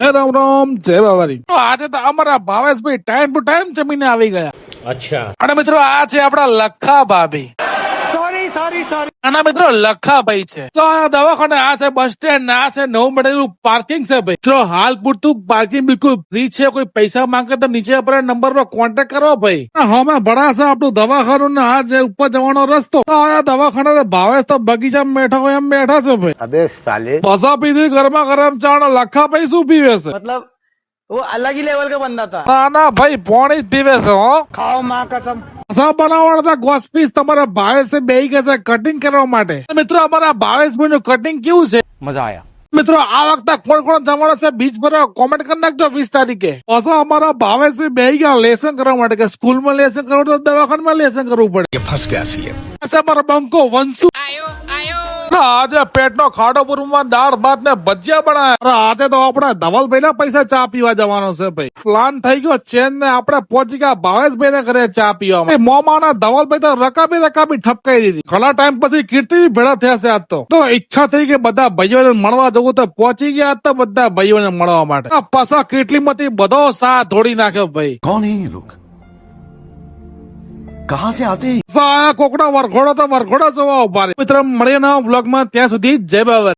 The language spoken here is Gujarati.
રામ રામ જય બાબારી. તો આજે તો અમારા ભાવેશભાઈ ટાઈમ ટુ ટાઈમ જમીને આવી ગયા. અચ્છા. અને મિત્રો આ છે આપડા લખા ભાભી. અને મિત્રો લખાભાઈ છે. તો આ દવાખાને આ છે બસ સ્ટેન્ડ, આ છે નવું મળેલું પાર્કિંગ છે ભાઈ. જો હાલ પૂરતું પાર્કિંગ બિલકુલ ફ્રી છે. કોઈ પૈસા માંગે તો નીચે આપણે નંબર પર કોન્ટેક્ટ કરો ભાઈ. હમણાં ભરા છે આપણું દવાખાનું ને આ છે ઉપર જવાનો રસ્તો. તો આ દવાખાના ભાવેશ તો બગીચામાં બેઠા હોય એમ બેઠા છે ભાઈ. अबे साले પસા પીધી ગરમા ગરમ ચા ને લખાભાઈ શું પીવે છે? मतलब वो अलग ही लेवल का बंदा था। ના ના ભાઈ પોણી જ પીવે છે હો. खाओ माँ कसम। પસા બનાવવાના ગોસ્પીસ તમારા ભાવેશ બેહી ગયા છે કટિંગ કરવા માટે. મિત્રો અમારા ભાવેશભાઈ નું કટિંગ કેવું છે? मजा आया। મિત્રો આ વખતે કોણ કોણ જવાનો છે બીચ પર કોમેન્ટ કરી નાખજો 20 તારીખે. પાછા અમારા ભાવેશભાઈ બેહી ગયા લેસન કરવા માટે કે સ્કૂલમાં લેસન કરવું તો દવાખાનામાં લેસન કરવું પડે. फंस गया सीएम। અમારા બંકો વંશુ આજે પેટનો ખાડો પૂરમાં દાળ ભાત ને ભજીયા બનાયા. આજે તો આપણે ધવલભાઈ ના પૈસા ચા પીવા જવાનો છે ભાઈ. પ્લાન થઈ ગયો ચેન ને આપણે પહોંચી ગયા ભાવેશભાઈ ને ઘરે ચા પીવા. મોમાના ધવલભાઈ તો રકાબી ઠપકાઈ દીધી. ઘણા ટાઈમ પછી કીર્તિ ભેળા થયા છે આજ તો ઈચ્છા થઈ કે બધા ભાઈઓને મળવા જવું તો પહોંચી ગયા તો બધા ભાઈઓને મળવા માટે. પાછા કેટલી માંથી બધો સા ધોડી નાખ્યો ભાઈ. कौन है ये लोग? कहाँ से आते हैं? કોકડા વરઘોડો તો વરઘોડો જોવા ઉભા. મિત્ર મળીએ નવા વ્લોગમાં, ત્યાં સુધી જય બાબા.